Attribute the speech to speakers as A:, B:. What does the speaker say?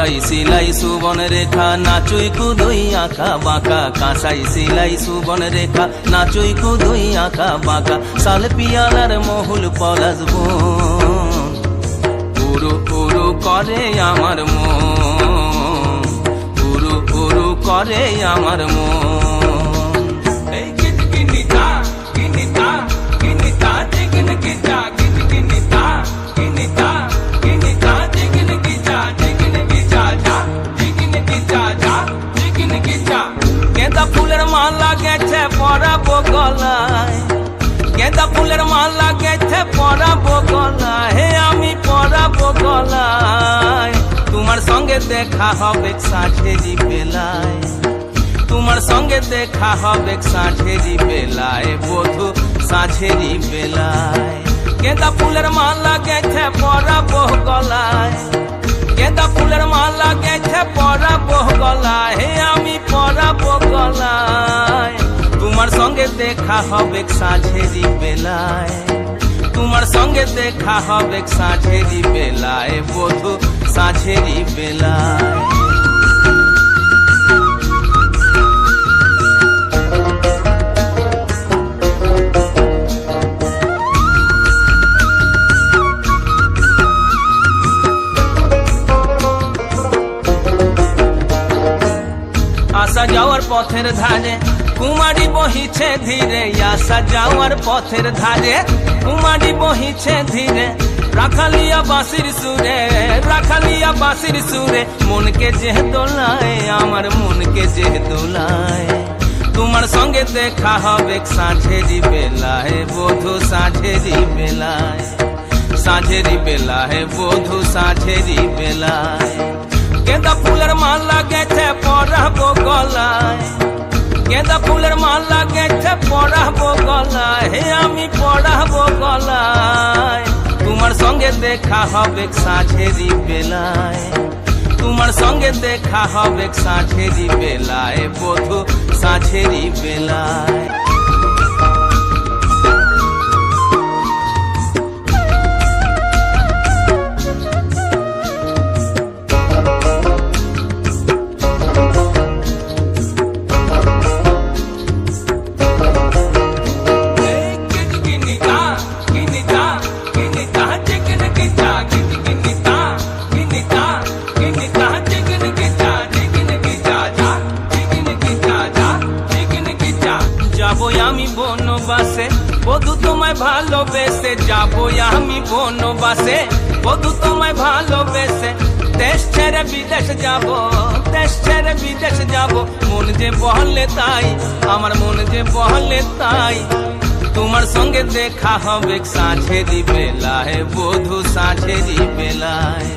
A: কাঁসাই সিলাই সুবন রেখা নাচুই কুদুই আঁকা বাঁকা, কাঁসাই সিলাই সুবন রেখা নাচুই কুদুই আঁকা বাঁকা। শাল পিয়ালার মহুল পলাশ বন উরু উরু করে আমার মন, উরু উরু করে আমার মন। गेंदा फूलेर माला गेছে পরাবো গলায়, गेंदा फूलेर माला गेছে পরাবো গলায়, হে আমি পরাবো গলায়। তোমার সঙ্গে দেখা হবে সাঁঝেরি বেলায়, তোমার সঙ্গে দেখা হবে সাঁঝেরি বেলায়, বধু সাঁঝেরি বেলায়। गेंदा फूलेर माला गेছে পরাবো গলায়, गेंदा फूलेर माला गेছে পরাবো গলায়, হে আমি পরাবো গলায়। তোমার সঙ্গে দেখা হবে সাঁঝেরি বেলায়, তোমার সঙ্গে দেখা হবে সাঁঝেরি বেলায়, বধু সাঁঝেরি বেলায়। আসা যাওয়ার পথের ধারে কুমারী বহিছে ধীরে, আসা যাওয়ার পথের ধারে কুমারী বহিছে ধীরে। রাখালিয়া বাঁশির সুরে, রাখালিয়া বাঁশির সুরে, মনকে যে দোলায় আমার মনকে যে দোলায়। তোমার সঙ্গে দেখা হবে সাঁঝেরি বেলায়, বধু সাঁঝেরি বেলায়, সাঁঝেরি বেলায়, বধু সাঁঝেরি বেলায়। गेंदा फूलेर माला गेছে পরাবো গলায়, गेंदा फूलेर माला गेছে পরাবো গলায়, হে আমি পরাবো গলায়। তোমার সঙ্গে দেখা হবে সাঁঝেরি বেলায়, তোমার সঙ্গে দেখা হবে সাঁঝেরি বেলায়, বধু সাঁঝেরি বেলায়। যাবো আমি বনবাসে বধু তোমায় ভালোবেসে, যাবো আমি বনবাসে বধু তোমায় ভালোবেসে। দেশ ছেড়ে বিদেশ যাবো, দেশ ছেড়ে বিদেশ যাবো, মন যে বলে তাই আমার মন যে বলে তাই। তোমার সঙ্গে দেখা হবে সাঁঝেরি বেলায়, বধু সাঁঝেরি বেলায়।